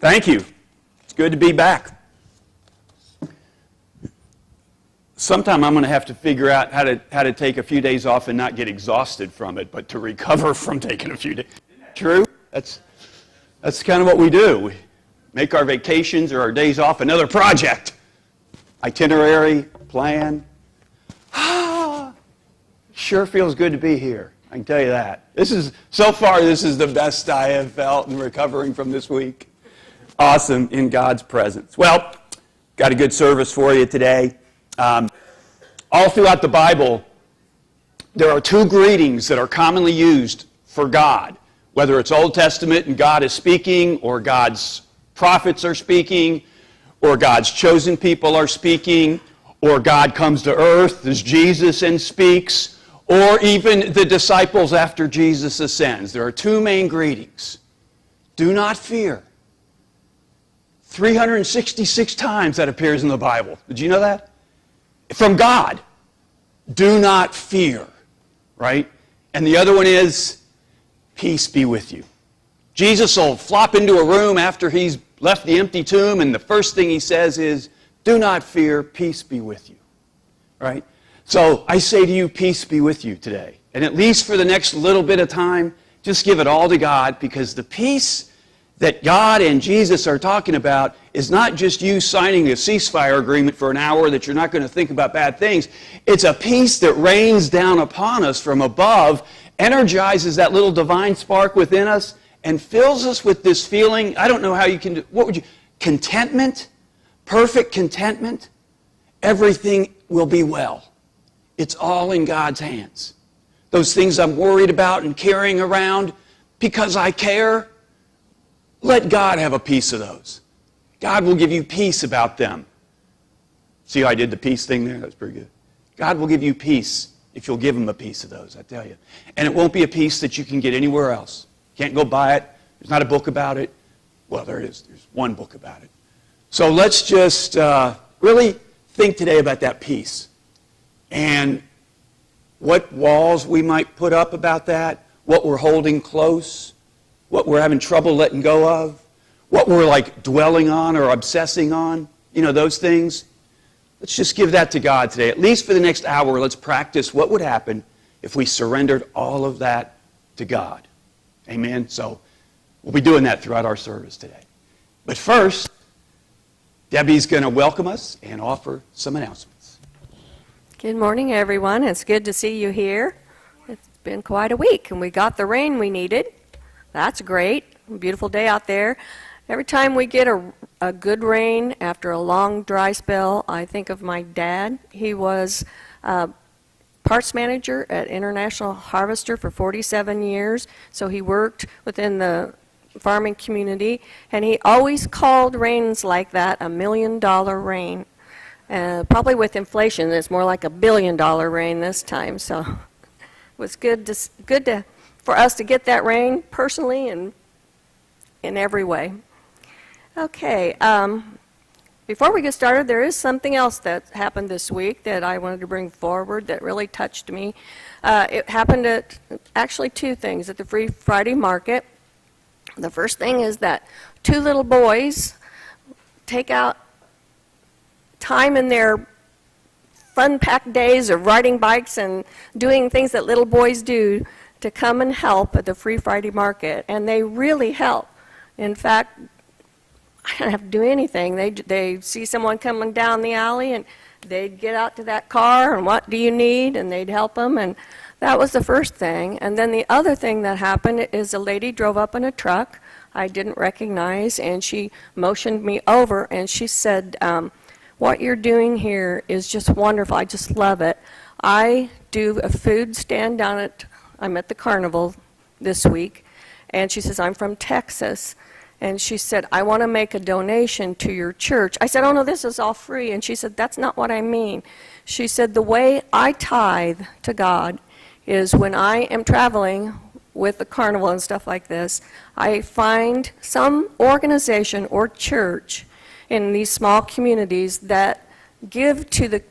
Thank you. It's good to be back. Sometime I'm going to have to figure out how to take a few days off and not get exhausted from it, but to recover from taking a few days. True? That's kind of what we do. We make our vacations or our days off another project. Itinerary, plan. Sure feels good to be here. I can tell you that. So far, this is the best I have felt in recovering from this week. Awesome in God's presence. Well, got a good service for you today. All throughout the Bible, there are two greetings that are commonly used for God, whether it's Old Testament and God is speaking, or God's prophets are speaking, or God's chosen people are speaking, or God comes to earth as Jesus and speaks, or even the disciples after Jesus ascends. There are two main greetings. Do not fear. 366 times that appears in the Bible. Did you know that? From God. Do not fear. Right? And the other one is, peace be with you. Jesus will flop into a room after he's left the empty tomb, and the first thing he says is, do not fear, peace be with you. Right? So I say to you, peace be with you today. And at least for the next little bit of time, just give it all to God, because the peace that God and Jesus are talking about is not just you signing a ceasefire agreement for an hour that you're not going to think about bad things. It's a peace that rains down upon us from above, energizes that little divine spark within us, and fills us with this feeling. I don't know how you can do, what would you, contentment, perfect contentment. Everything will be well. It's all in God's hands. Those things I'm worried about and carrying around because I care, let God have a piece of those. God will give you peace about them. See how I did the peace thing there? That's pretty good. God will give you peace if you'll give him a piece of those, I tell you. And it won't be a peace that you can get anywhere else. Can't go buy it. There's not a book about it. Well, there is. There's one book about it. So let's just really think today about that peace. And what walls we might put up about that, what we're holding close, what we're having trouble letting go of, what we're like dwelling on or obsessing on, those things. Let's just give that to God today. At least for the next hour, let's practice what would happen if we surrendered all of that to God. Amen? So we'll be doing that throughout our service today. But first, Debbie's going to welcome us and offer some announcements. Good morning, everyone. It's good to see you here. It's been quite a week, and we got the rain we needed. That's great. Beautiful day out there. Every time we get a good rain after a long dry spell, I think of my dad. He was parts manager at International Harvester for 47 years, so he worked within the farming community, and he always called rains like that $1 million rain. Probably with inflation, it's more like $1 billion rain this time. So it was good for us to get that rain personally and in every way. Okay, before we get started, there is something else that happened this week that I wanted to bring forward that really touched me. It happened at actually two things at the Free Friday Market. The first thing is that two little boys take out time in their fun-packed days of riding bikes and doing things that little boys do to come and help at the Free Friday Market, and they really help. In fact, I don't have to do anything. They see someone coming down the alley, and they'd get out to that car, and what do you need? And they'd help them, and that was the first thing. And then the other thing that happened is a lady drove up in a truck I didn't recognize, and she motioned me over, and she said, what you're doing here is just wonderful. I just love it. I do a food stand down I'm at the carnival this week, and she says, I'm from Texas. And she said, I want to make a donation to your church. I said, oh no, this is all free. And she said, that's not what I mean. She said, the way I tithe to God is when I am traveling with the carnival and stuff like this, I find some organization or church in these small communities that give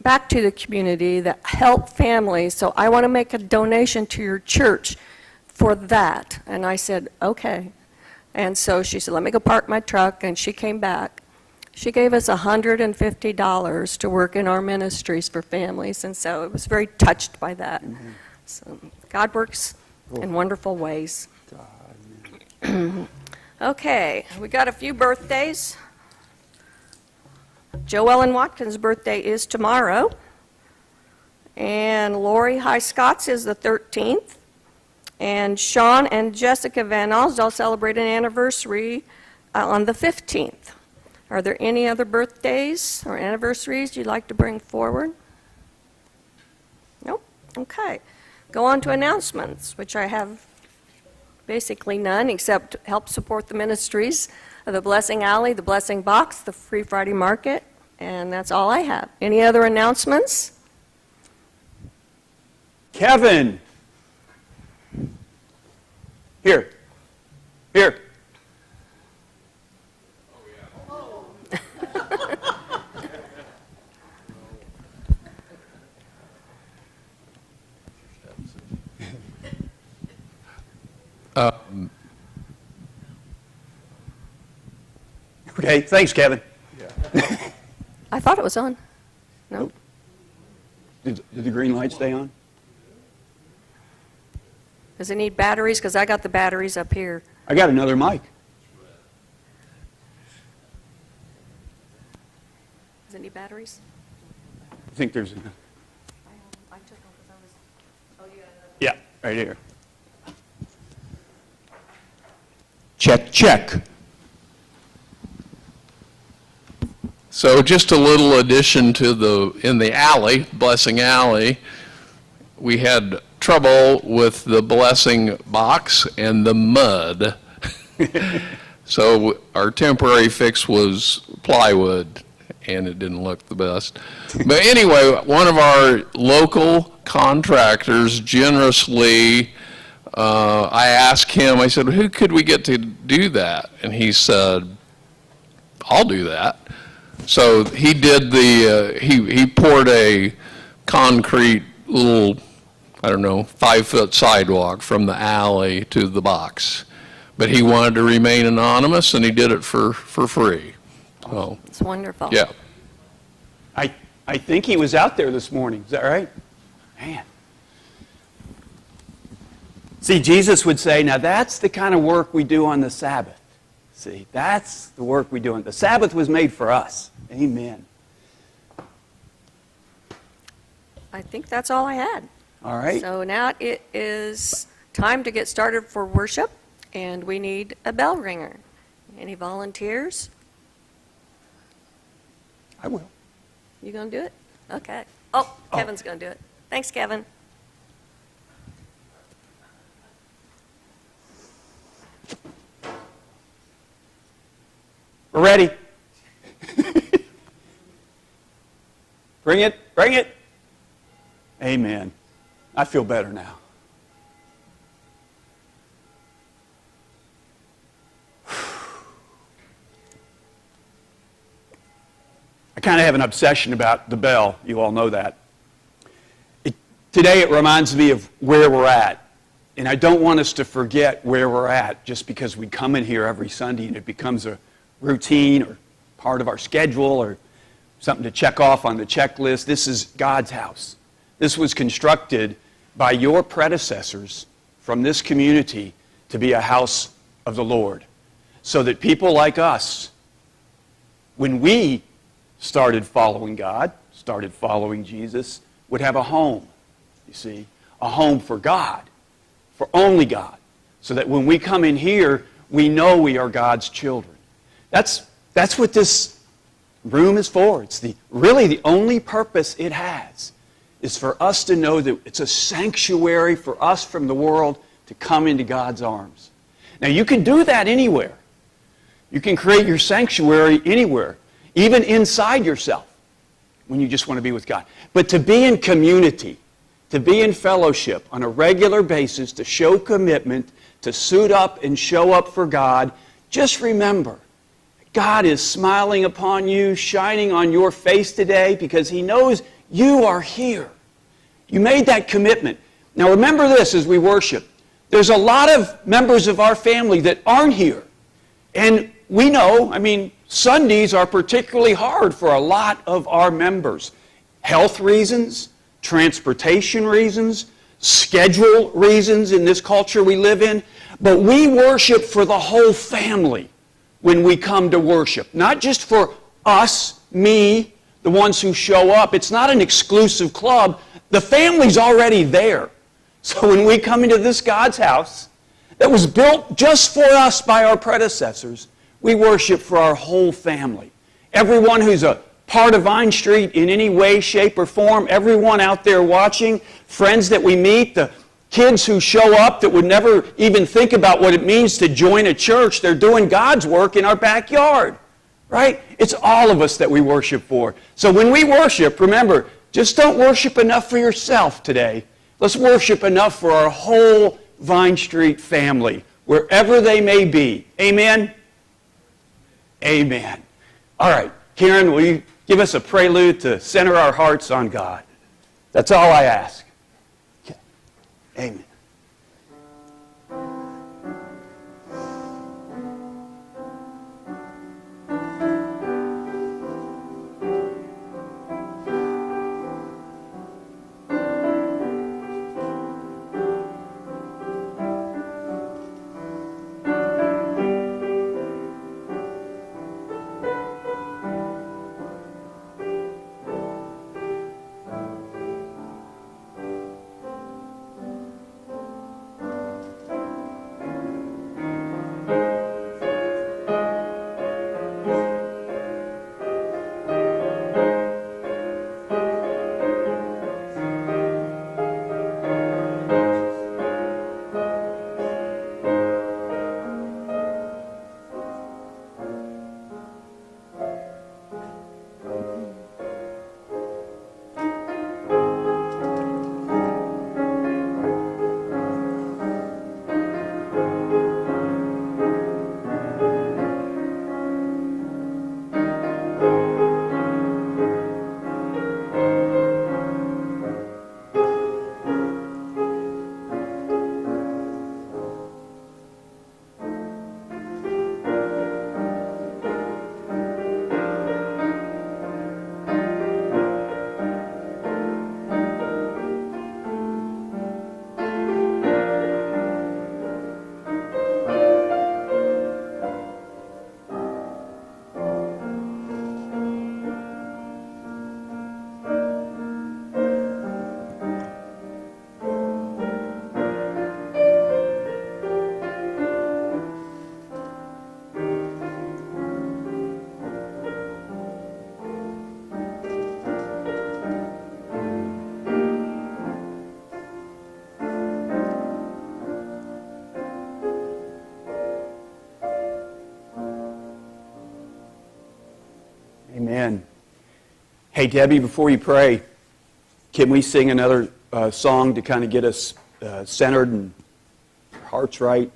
back to the community, that help families. So I want to make a donation to your church for that. And I said, okay. And so she said, let me go park my truck, and she came back. She gave us $150 to work in our ministries for families, and so it was very touched by that. Mm-hmm. So God works in wonderful ways. Okay, we got a few birthdays. Joellen Watkins' birthday is tomorrow, and Lori High Scott's is the 13th, and Sean and Jessica Van Osdal celebrate an anniversary on the 15th. Are there any other birthdays or anniversaries you'd like to bring forward? Nope. Okay. Go on to announcements, which I have basically none, except help support the ministries of the Blessing Alley, the Blessing Box, the Free Friday Market, and that's all I have. Any other announcements? Kevin. Here. Here. Okay, thanks, Kevin. I thought it was on. No? Did the green light stay on? Does it need batteries? Because I got the batteries up here. I got another mic. Does it need batteries? I think there's, I took them because I was... yeah, right here. Check, check. So just a little addition to in the alley, Blessing Alley, we had trouble with the Blessing Box and the mud. So our temporary fix was plywood, and it didn't look the best. But anyway, one of our local contractors generously, I asked him, I said, who could we get to do that? And he said, I'll do that. So he did he poured a concrete little, I don't know, 5-foot sidewalk from the alley to the box. But he wanted to remain anonymous, and he did it for free. So, It's wonderful. yeah. I think he was out there this morning. Is that right? Man. See, Jesus would say, now that's the kind of work we do on the Sabbath. See, that's the work we do on the Sabbath was made for us. Amen. I think that's all I had. All right. So now it is time to get started for worship, and we need a bell ringer. Any volunteers? I will. You gonna do it? Okay. Oh, Kevin's gonna do it. Thanks, Kevin. We're ready. Bring it, bring it. Amen. I feel better now. I kind of have an obsession about the bell. You all know that. Today it reminds me of where we're at. And I don't want us to forget where we're at just because we come in here every Sunday and it becomes a routine or part of our schedule or something to check off on the checklist. This is God's house. This was constructed by your predecessors from this community to be a house of the Lord, so that people like us, when we started following God, started following Jesus, would have a home, you see, a home for God, for only God, so that when we come in here, we know we are God's children. That's what this room is for. It's really the only purpose it has is for us to know that it's a sanctuary for us from the world to come into God's arms. Now, you can do that anywhere. You can create your sanctuary anywhere, even inside yourself, when you just want to be with God. But to be in community, to be in fellowship on a regular basis, to show commitment, to suit up and show up for God, just remember, God is smiling upon you, shining on your face today because He knows you are here. You made that commitment. Now remember this as we worship. There's a lot of members of our family that aren't here. And we know, Sundays are particularly hard for a lot of our members. Health reasons, transportation reasons, schedule reasons in this culture we live in. But we worship for the whole family when we come to worship. Not just for us, me, the ones who show up. It's not an exclusive club. The family's already there. So when we come into this God's house that was built just for us by our predecessors, we worship for our whole family. Everyone who's a part of Vine Street in any way, shape, or form, everyone out there watching, friends that we meet, the kids who show up that would never even think about what it means to join a church. They're doing God's work in our backyard, right? It's all of us that we worship for. So when we worship, remember, just don't worship enough for yourself today. Let's worship enough for our whole Vine Street family, wherever they may be. Amen? Amen. All right, Karen, will you give us a prelude to center our hearts on God? That's all I ask. Okay. Amen. Amen. Hey, Debbie, before you pray, can we sing another song to kind of get us centered and our hearts right?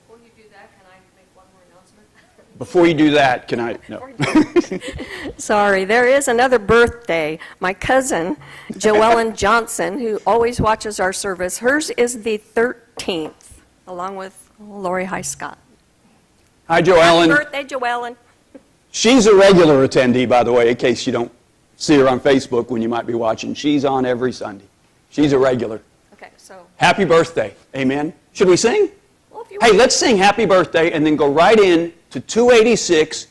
Before you do that, can I make one more announcement? Before you do that, can I? No. Sorry, there is another birthday. My cousin, Joellen Johnson, who always watches our service, hers is the 13th, along with Lori Highscott. Hi, Joellen. Happy birthday, Joellen. She's a regular attendee, by the way, in case you don't see her on Facebook when you might be watching. She's on every Sunday. She's a regular. Okay, so. Happy birthday. Amen. Should we sing? Well, if you Hey, let's sing happy birthday and then go right in to 286